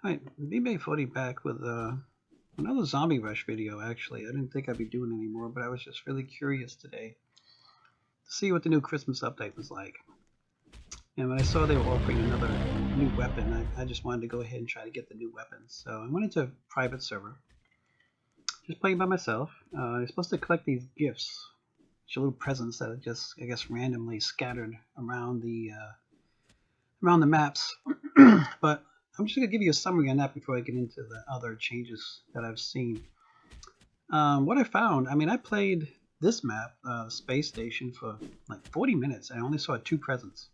Hi, B-Bay40 back with another Zombie Rush video, actually. I didn't think I'd be doing anymore, but I was just really curious today to see what the new Christmas update was like. And when I saw they were offering another new weapon, I just wanted to go ahead and try to get the new weapon. So I went into a private server, just playing by myself. You're supposed to collect these gifts, which are little presents that are just, I guess, randomly scattered around the maps. But I'm just going to give you a summary on that before I get into the other changes that I've seen. What I found, I mean, I played this map, Space Station, for like 40 minutes. I only saw two presents.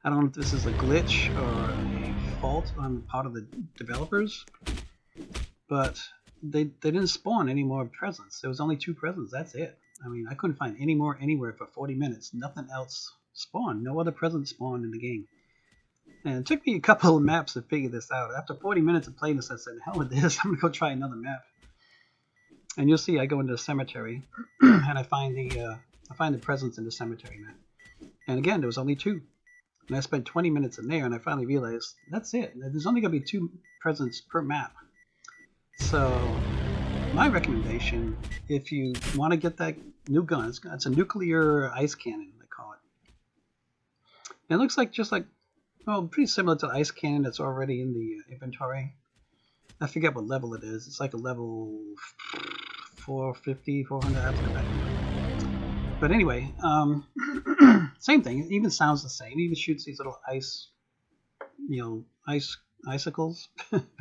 I don't know if this is a glitch or a fault on the part of the developers, but they didn't spawn any more presents. There was only two presents. That's it. I mean, I couldn't find any more anywhere for 40 minutes. Nothing else spawned. No other presents spawned in the game. And it took me a couple of maps to figure this out. After 40 minutes of playing this, I said, hell with this. I'm going to go try another map. And you'll see I go into the cemetery and I find the presents in the cemetery map. And again, there was only two. And I spent 20 minutes in there and I finally realized that's it. There's only going to be two presents per map. So my recommendation, if you want to get that new gun, it's a nuclear ice cannon, they call it. And it looks like well, pretty similar to the ice cannon that's already in the inventory. I forget what level it is. It's like a level 450, 400. I have to go back. But anyway, same thing. It even sounds the same. It even shoots these little icicles.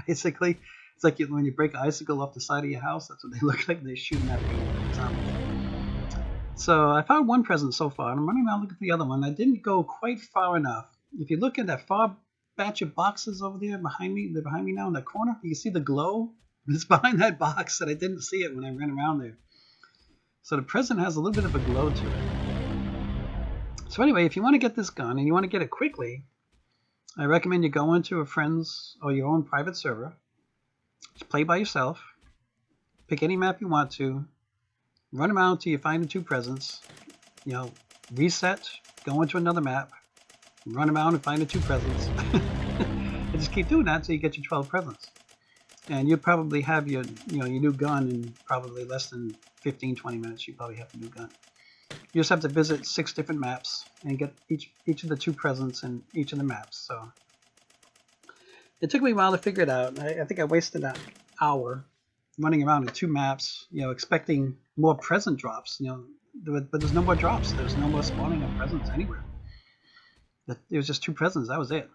Basically, it's like when you break an icicle off the side of your house. That's what they look like. They're shooting at the zombies. So I found one present so far, and I'm running around looking for the other one. I didn't go quite far enough. If you look at that far batch of boxes over there behind me, they're behind me now in the corner. You can see the glow. It's behind that box, and I didn't see it when I ran around there. So the present has a little bit of a glow to it. So anyway, if you want to get this gun and you want to get it quickly, I recommend you go into a friend's or your own private server. Just play by yourself. Pick any map you want to. Run around until you find the two presents. Reset. Go into another map. Run around and find the two presents. And just keep doing that until you get your 12 presents. And you'll probably have your new gun in probably less than 15-20 minutes. You probably have the new gun. You just have to visit 6 different maps and get each of the two presents in each of the maps. So it took me a while to figure it out. I think I wasted an hour running around in 2 maps, expecting more present drops. But there's no more drops. There's no more spawning of presents anywhere. It was just 2 presents. That was it.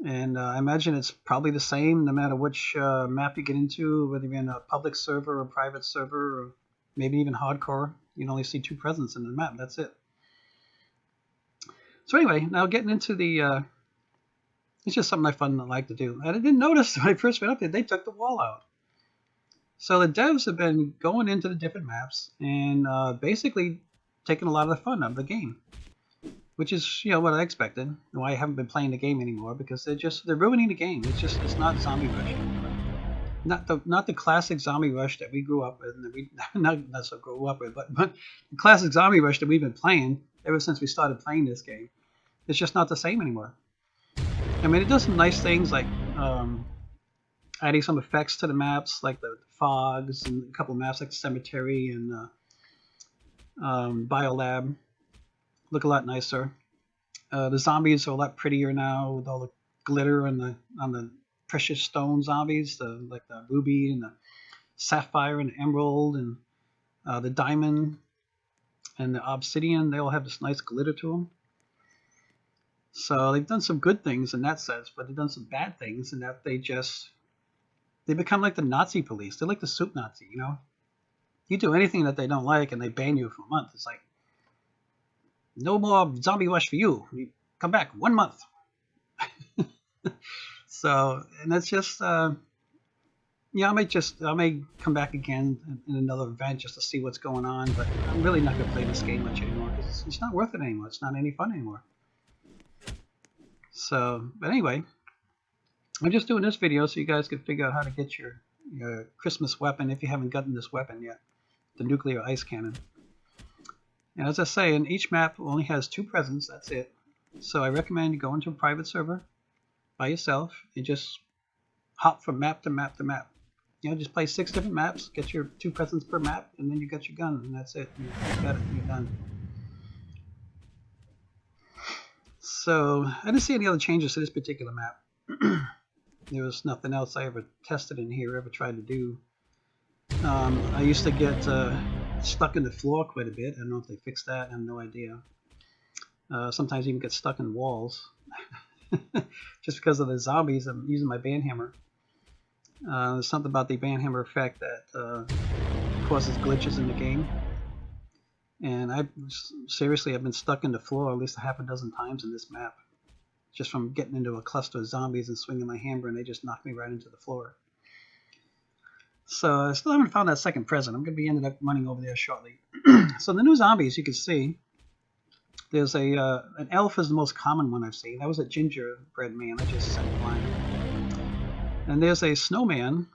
And I imagine it's probably the same no matter which map you get into, whether you're in a public server or a private server, or maybe even hardcore. You can only see 2 presents in the map. That's it. So anyway, now getting into the... it's just something I like to do. And I didn't notice when I first went up there, they took the wall out. So the devs have been going into the different maps and basically taking a lot of the fun out of the game. Which is, what I expected. Why I haven't been playing the game anymore, because they're ruining the game. It's not Zombie Rush anymore. Not the classic Zombie Rush that we grew up with, and that we not so grew up with, but the classic Zombie Rush that we've been playing ever since we started playing this game. It's just not the same anymore. I mean, it does some nice things like adding some effects to the maps, like the fogs, and a couple of maps like the cemetery and biolab. Look a lot nicer. The zombies are a lot prettier now with all the glitter on the precious stone zombies, like the ruby and the sapphire and the emerald and the diamond and the obsidian. They all have this nice glitter to them. So they've done some good things in that sense, but they've done some bad things in that they become like the Nazi police. They're like the soup Nazi, You do anything that they don't like and they ban you for a month. It's like, no more Zombie Rush for you. You come back 1 month. So, and that's just, I may come back again in another event just to see what's going on, but I'm really not going to play this game much anymore because it's not worth it anymore. It's not any fun anymore. So, but anyway, I'm just doing this video so you guys can figure out how to get your Christmas weapon if you haven't gotten this weapon yet, the nuclear ice cannon. And as I say, in each map only has 2 presents. That's it. So I recommend you go into a private server, by yourself and just hop from map to map to map. You know, just play 6 different maps, get your 2 presents per map, and then you got your gun, and that's it. You got it, you're done. So I didn't see any other changes to this particular map. There was nothing else I ever tested in here, ever tried to do. I used to get stuck in the floor quite a bit. I don't know if they fixed that. I have no idea. Sometimes even get stuck in walls. Just because of the zombies, I'm using my banhammer. There's something about the banhammer effect that causes glitches in the game. And I've been stuck in the floor at least a half a dozen times in this map. Just from getting into a cluster of zombies and swinging my hammer, and they just knocked me right into the floor. So I still haven't found that second present. I'm going to be ended up running over there shortly. So the new zombies, you can see, there's an elf is the most common one I've seen. That was a gingerbread man I just sent flying. And there's a snowman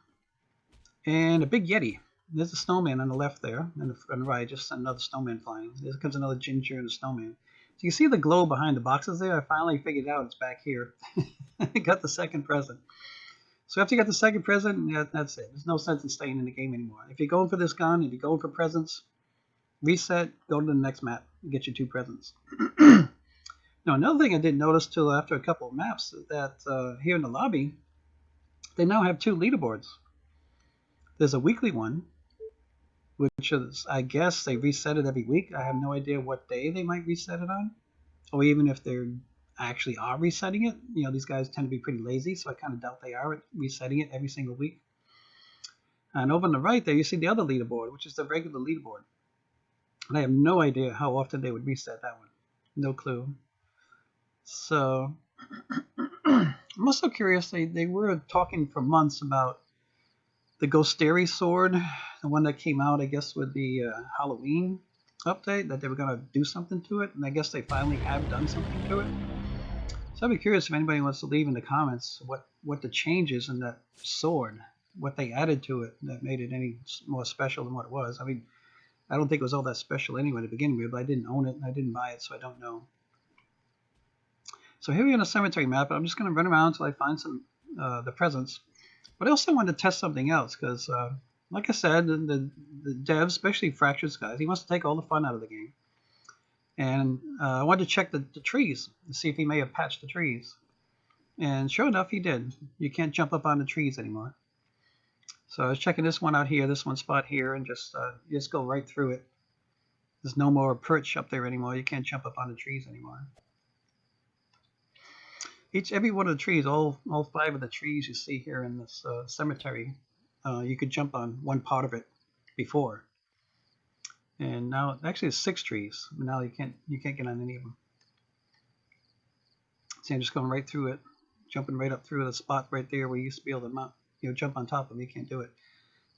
and a big yeti. There's a snowman on the left there, and on the right, just another snowman flying. There comes another ginger and a snowman. So you see the glow behind the boxes there? I finally figured out it's back here. I got the second present. So after you got the second present, yeah, that's it. There's no sense in staying in the game anymore. If you're going for this gun, if you're going for presents, reset, go to the next map, and get your 2 presents. Now, another thing I didn't notice till after a couple of maps is that here in the lobby, they now have 2 leaderboards. There's a weekly one, which is, I guess, they reset it every week. I have no idea what day they might reset it on, or even if they're actually are resetting it. You know, these guys tend to be pretty lazy, so I kind of doubt they are resetting it every single week. And over on the right there, you see the other leaderboard, which is the regular leaderboard. And I have no idea how often they would reset that one. No clue. So I'm also curious. They were talking for months about the Ghostary sword, the one that came out, I guess, with the Halloween update, that they were going to do something to it, and I guess they finally have done something to it. So I'd be curious if anybody wants to leave in the comments what the changes in that sword, what they added to it that made it any more special than what it was. I mean, I don't think it was all that special anyway to begin with, but I didn't own it and I didn't buy it, so I don't know. So here we're on a cemetery map. I'm just going to run around until I find some the presents. But I also wanted to test something else because, like I said, the devs, especially Fractured's guys, he wants to take all the fun out of the game. And I wanted to check the trees to see if he may have patched the trees. And sure enough, he did. You can't jump up on the trees anymore. So I was checking this one out here, this one spot here, and just you just go right through it. There's no more perch up there anymore. You can't jump up on the trees anymore. Every one of the trees, all 5 of the trees you see here in this cemetery, you could jump on one part of it before, and now actually it's 6 trees. Now you can't get on any of them. See, I'm just going right through it, jumping right up through the spot right there where you used to be able to jump on top of them. You can't do it.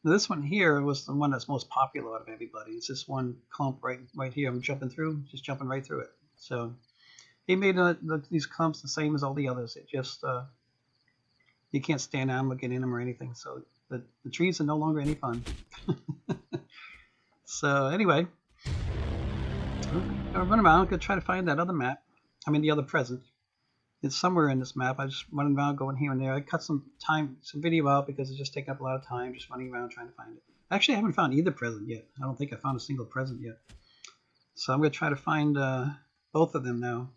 Now this one here was the one that's most popular out of everybody. It's this one clump right here. I'm jumping through, just jumping right through it. So he made these clumps the same as all the others. It just you can't stand on them or get in them or anything. So the trees are no longer any fun. So anyway, I'm gonna run around. I'm gonna try to find that other map. I mean the other present. It's somewhere in this map. I just running around, going here and there. I cut some video out because it's just taking up a lot of time, just running around trying to find it. Actually, I haven't found either present yet. I don't think I found a single present yet. So I'm gonna try to find both of them now.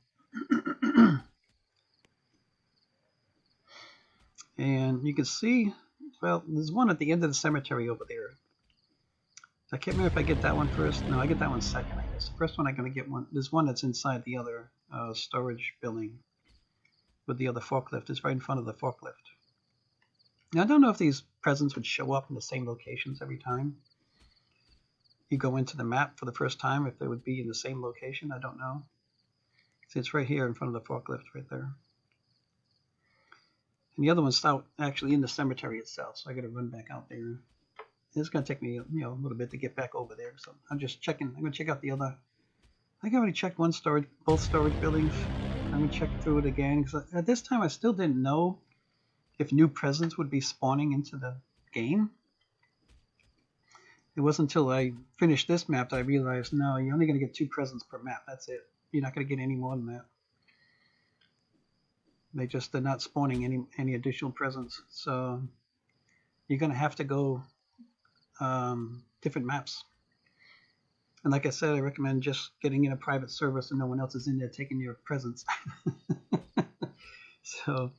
And you can see, well, there's one at the end of the cemetery over there. I can't remember if I get that one first. No, I get that one second, I guess. The first one I'm going to get one. There's one that's inside the other storage building with the other forklift. It's right in front of the forklift. Now, I don't know if these presents would show up in the same locations every time you go into the map for the first time, if they would be in the same location. I don't know. See, it's right here in front of the forklift right there. And the other one's out actually in the cemetery itself, so I got to run back out there. It's going to take me, a little bit to get back over there. So I'm just checking. I'm going to check out the other. I think I already checked both storage buildings. I'm going to check through it again because at this time I still didn't know if new presents would be spawning into the game. It wasn't until I finished this map that I realized, no, you're only going to get 2 presents per map. That's it. You're not going to get any more than that. They're not spawning any additional presents. So you're gonna have to go different maps. And like I said, I recommend just getting in a private server so no one else is in there taking your presents. So,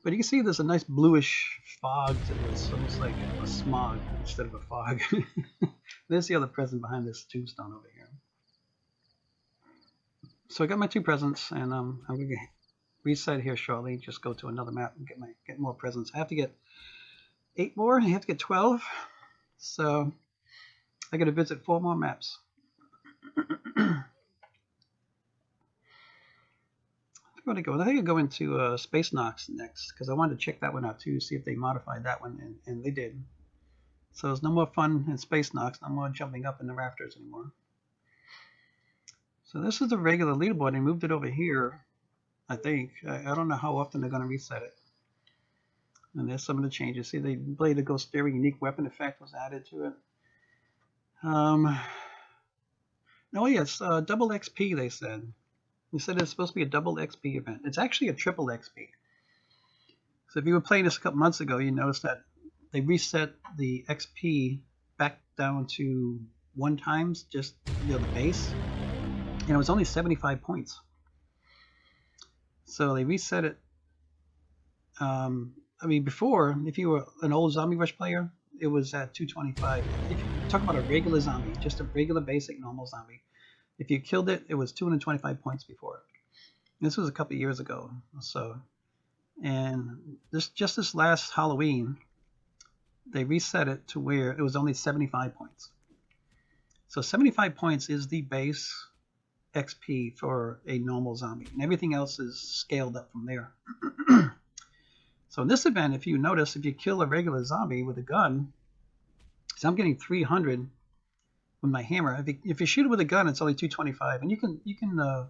but you can see there's a nice bluish fog to this, almost like a smog instead of a fog. There's the other present behind this tombstone over here. So I got my 2 presents, and I'm going to reset here shortly. Just go to another map and get more presents. I have to get 8 more. I have to get 12. So I got to visit 4 more maps. I'm going to go. I think I'll go into Space Knox next because I wanted to check that one out too, see if they modified that one, and they did. So there's no more fun in Space Knox, no more jumping up in the rafters anymore. So this is the regular leaderboard. They moved it over here, I think. I don't know how often they're going to reset it. And there's some of the changes. See, the Blade of Ghost Theory unique weapon effect was added to it. Oh yes, double XP, they said. They said it's supposed to be a double XP event. It's actually a triple XP. So if you were playing this a couple months ago, you noticed that they reset the XP back down to 1 times, just the base. And it was only 75 points. So they reset it. I mean, before, if you were an old Zombie Rush player, it was at 225. If you talk about a regular zombie, just a regular basic normal zombie, if you killed it, it was 225 points before. This was a couple of years ago. So, and just this last Halloween, they reset it to where it was only 75 points. So 75 points is the base XP for a normal zombie, and everything else is scaled up from there. So in this event, if you notice, if you kill a regular zombie with a gun, so I'm getting 300 with my hammer. If you shoot it with a gun, it's only 225, and you can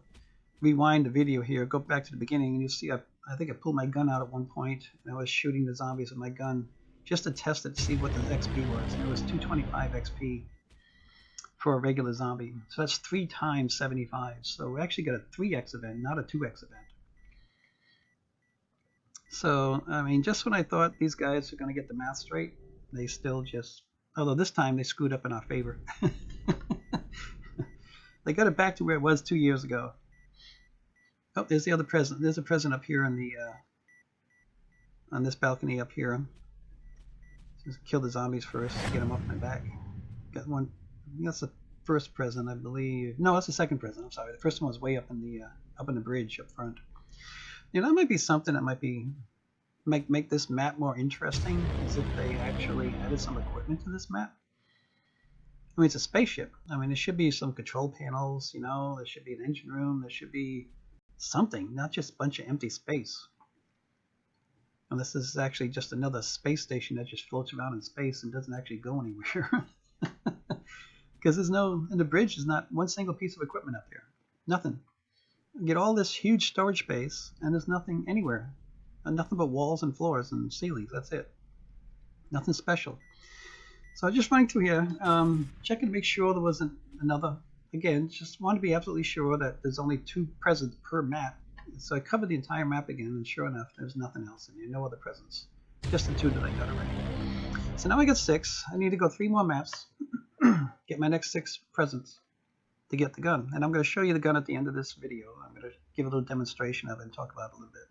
rewind the video here, go back to the beginning, and you see I think I pulled my gun out at one point, and I was shooting the zombies with my gun just to test it to see what the XP was, and it was 225 XP for a regular zombie. So that's 3 times 75. So we actually got a 3x event, not a 2x event. So, I mean, just when I thought these guys were going to get the math straight, they still just, although this time they screwed up in our favor. They got it back to where it was 2 years ago. Oh, there's the other present. There's a present up here on the on this balcony up here. Just kill the zombies first, get them off my back. Got one. That's the first present, I believe. No, that's the second present. I'm sorry. The first one was way up in the bridge up front. You know, that might be something that might make this map more interesting, is if they actually added some equipment to this map. I mean, it's a spaceship. I mean, there should be some control panels, you know, there should be an engine room, there should be something, not just a bunch of empty space. And this is actually just another space station that just floats around in space and doesn't actually go anywhere. Because there's no, and the bridge is not one single piece of equipment up there. Nothing. You get all this huge storage space, and there's nothing anywhere. And nothing but walls and floors and ceilings. That's it. Nothing special. So I'm just running through here, checking to make sure there wasn't another. Again, just want to be absolutely sure that there's only 2 presents per map. So I covered the entire map again, and sure enough, there's nothing else in here. No other presents. Just the 2 that I got already. So now I got 6. I need to go 3 more maps, get my next 6 presents to get the gun. And I'm going to show you the gun at the end of this video. I'm going to give a little demonstration of it and talk about it a little bit.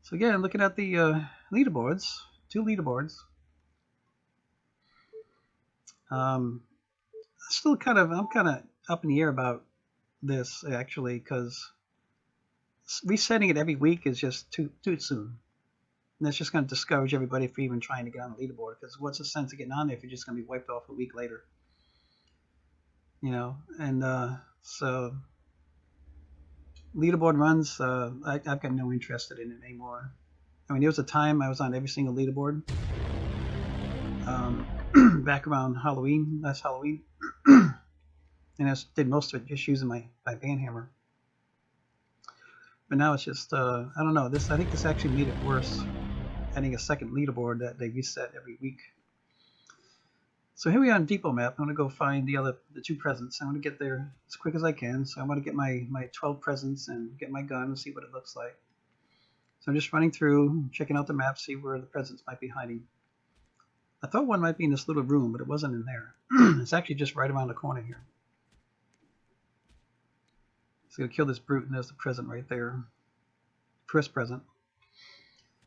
So again, looking at the leaderboards, 2 leaderboards. I'm kind of up in the air about this actually, because resetting it every week is just too soon. And that's just going to discourage everybody for even trying to get on the leaderboard, because what's the sense of getting on there if you're just going to be wiped off a week later? You know, and so leaderboard runs, I've got no interest in it anymore. I mean, there was a time I was on every single leaderboard. Back around Halloween, last Halloween, and I did most of it just using my band hammer. But now it's just, I don't know. I think this actually made it worse, adding a second leaderboard that they reset every week. So here we are on Depot map. I'm going to go find the two presents. I want to get there as quick as I can. So I want to get my 12 presents and get my gun and see what it looks like. So I'm just running through, checking out the map, see where the presents might be hiding. I thought one might be in this little room, but it wasn't in there. It's actually just right around the corner here. So I'm going to kill this brute, and there's the present right there. First present.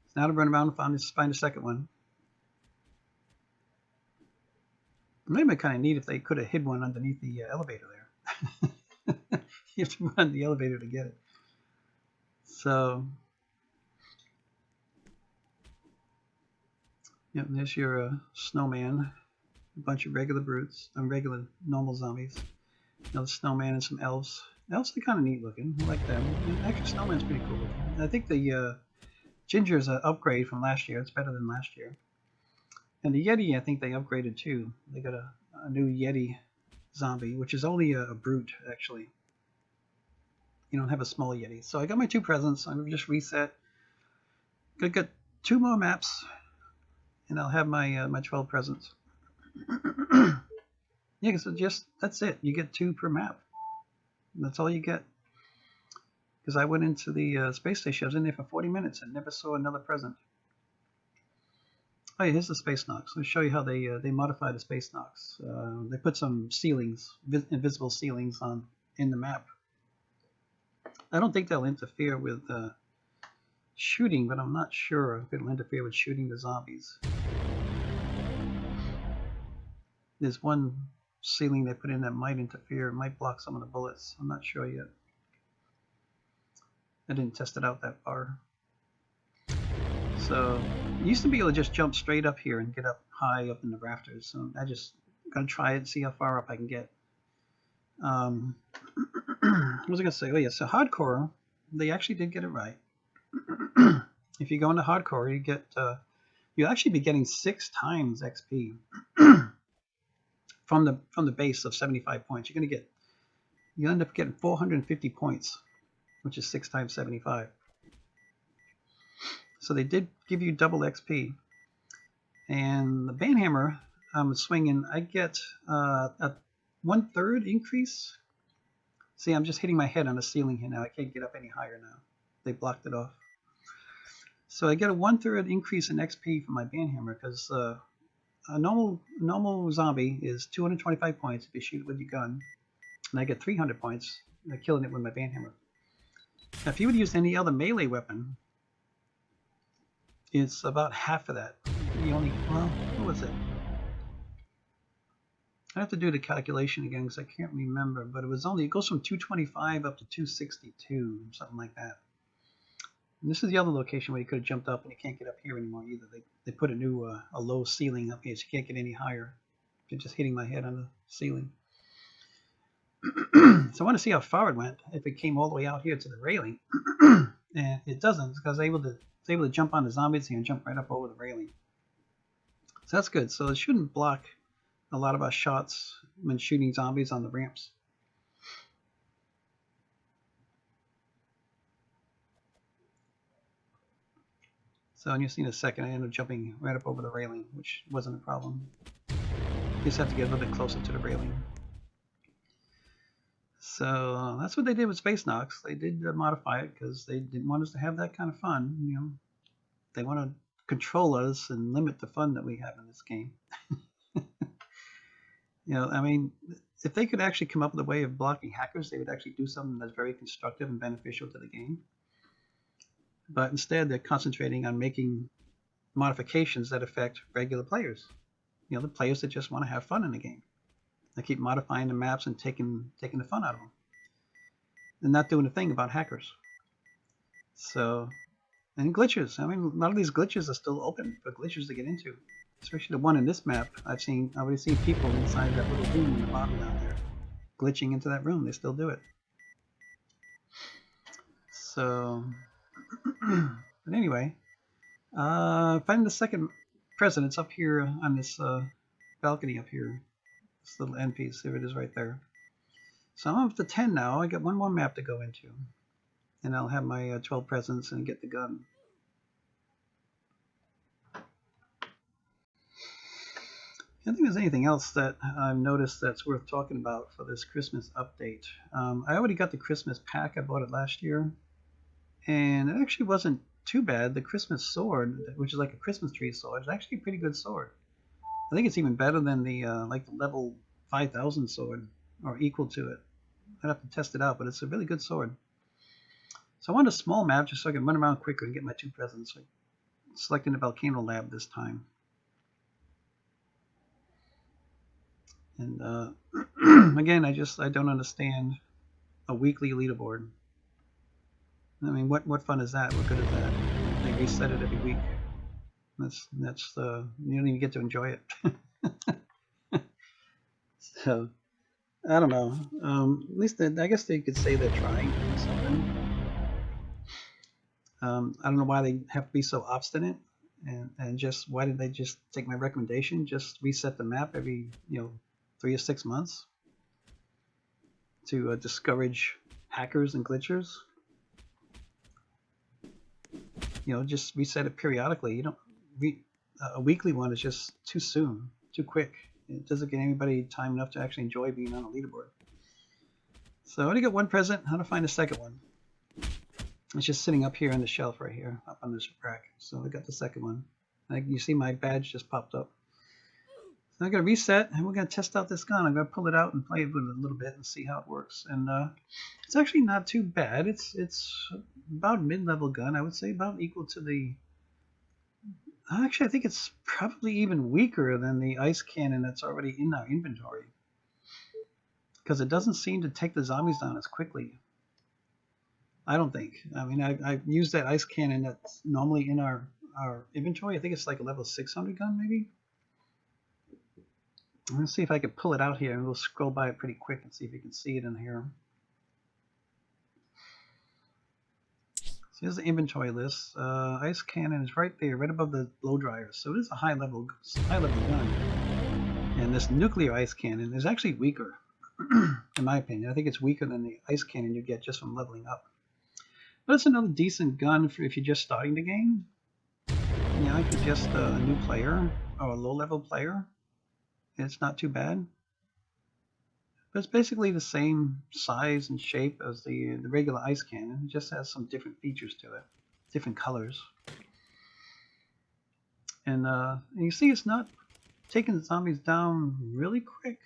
So now to run around and find the second one. It might have been kind of neat if they could have hid one underneath the elevator there. You have to run the elevator to get it. So, yep, there's your snowman. A bunch of regular brutes, regular normal zombies. Another snowman and some elves. Elves are kind of neat looking. I like them. Actually, snowman's pretty cool looking. I think the ginger is an upgrade from last year. It's better than last year. And the Yeti, I think they upgraded too. They got a new Yeti zombie, which is only a brute, actually. You don't have a small Yeti. So I got my two presents. I'm going to just reset. Gonna get 2 more maps, and I'll have my 12 presents. Yeah, so that's it. You get 2 per map. That's all you get. Because I went into the space station. I was in there for 40 minutes and never saw another present. Oh yeah, here's the Space Knocks. Let me show you how they modify the Space Knocks. They put some ceilings, invisible ceilings in the map. I don't think they'll interfere with shooting, but I'm not sure if it'll interfere with shooting the zombies. There's one ceiling they put in that might interfere, it might block some of the bullets. I'm not sure yet. I didn't test it out that far. So, you used to be able to just jump straight up here and get up high up in the rafters. So I just gotta try it and see how far up I can get. What was I gonna say? Oh yeah, so hardcore, they actually did get it right. If you go into hardcore, you get you'll actually be getting 6 times XP from the base of 75 points. You end up getting 450 points, which is 6 times 75. So they did give you double XP. And the banhammer I'm swinging, I get a 1/3 increase. See, I'm just hitting my head on the ceiling here now. I can't get up any higher now. They blocked it off. So I get a 1/3 increase in XP from my banhammer because a normal zombie is 225 points if you shoot it with your gun, and I get 300 points killing it with my banhammer. Now, if you would use any other melee weapon, it's about half of that. You only, well, what was it? I have to do the calculation again because I can't remember, but it goes from 225 up to 262, something like that. And this is the other location where you could have jumped up and you can't get up here anymore either. They put a new a low ceiling up here, so you can't get any higher. You're just hitting my head on the ceiling. So I want to see how far it went, if it came all the way out here to the railing. And it doesn't, because I was able to jump on the zombies here and jump right up over the railing. So that's good. So it shouldn't block a lot of our shots when shooting zombies on the ramps. So you'll see in a second, I ended up jumping right up over the railing, which wasn't a problem. You just have to get a little bit closer to the railing. So that's what they did with Space Knocks. They did modify it because they didn't want us to have that kind of fun. You know, they want to control us and limit the fun that we have in this game. You know, I mean, if they could actually come up with a way of blocking hackers, they would actually do something that's very constructive and beneficial to the game. But instead, they're concentrating on making modifications that affect regular players. You know, the players that just want to have fun in the game. They keep modifying the maps and taking the fun out of them. And not doing a thing about hackers. So, and glitches. I mean, a lot of these glitches are still open for glitchers to get into. Especially the one in this map. I've already seen people inside that little room in the bottom down there glitching into that room. They still do it. So, but anyway, finding the second president's up here on this balcony up here. This little end piece. There it is right there. So I'm up to 10 now. I got one more map to go into. And I'll have my 12 presents and get the gun. don't think there's anything else that I've noticed that's worth talking about for this Christmas update. I already got the Christmas pack. I bought it last year, and it actually wasn't too bad. The Christmas sword, which is like a Christmas tree sword, is actually a pretty good sword. I think it's even better than the like the level 5000 sword, or equal to it. I'd have to test it out, but it's a really good sword. So I want a small map just so I can run around quicker and get my 2 presents. So selecting the Volcano Lab this time. And again, I don't understand a weekly leaderboard. I mean, what fun is that? What good is that? They reset it every week. That's you don't even get to enjoy it. So I don't know. At least I guess they could say they're trying to do something. I don't know why they have to be so obstinate, and just why did they just take my recommendation? Just reset the map every 3 or 6 months to discourage hackers and glitchers. Just reset it periodically. You don't a weekly one is just too soon, too quick. It doesn't get anybody time enough to actually enjoy being on a leaderboard. So I only got 1 present. How to find a second one? It's just sitting up here on the shelf right here, up on this rack. So I got the second one. You see my badge just popped up. So I'm going to reset, and we're going to test out this gun. I'm going to pull it out and play it with it a little bit and see how it works. And it's actually not too bad. It's about a mid-level gun. I would say about equal to the... Actually, I think it's probably even weaker than the ice cannon that's already in our inventory, because it doesn't seem to take the zombies down as quickly. I don't think. I mean, I've used that ice cannon that's normally in our inventory. I think it's like a level 600 gun, maybe. Let's see if I can pull it out here, and we'll scroll by it pretty quick and see if you can see it in here. So here's the inventory list. Ice cannon is right there, right above the blow dryer. So it is a high level gun. And this nuclear ice cannon is actually weaker, in my opinion. I think it's weaker than the ice cannon you get just from leveling up. But it's another decent gun for if you're just starting the game. If you're just a new player or a low-level player, it's not too bad. But it's basically the same size and shape as the regular ice cannon. It just has some different features to it, different colors. And you see it's not taking the zombies down really quick.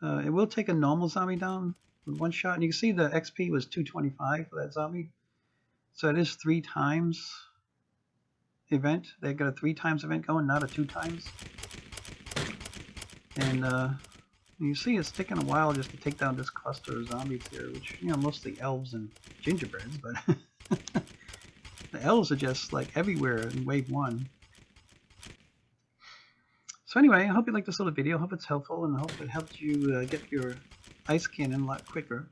It will take a normal zombie down with 1 shot. And you can see the XP was 225 for that zombie. So it is 3 times event. They got a 3 times event going, not a 2 times. And you see it's taking a while just to take down this cluster of zombies here, which, mostly elves and gingerbreads, but the elves are just like everywhere in wave 1. So anyway, I hope you liked this little video. I hope it's helpful, and I hope it helped you get your ice cannon a lot quicker.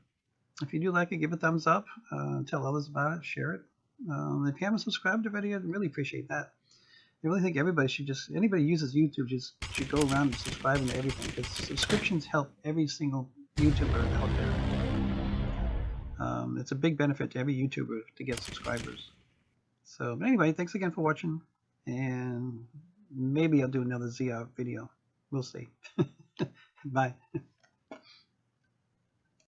If you do like it, give it a thumbs up, tell others about it, share it. If you haven't subscribed already, I'd really appreciate that. I really think everybody should anybody who uses YouTube should go around and subscribe to everything, because subscriptions help every single YouTuber out there. It's a big benefit to every YouTuber to get subscribers. So, but anyway, thanks again for watching, and maybe I'll do another ZR video. We'll see. Bye.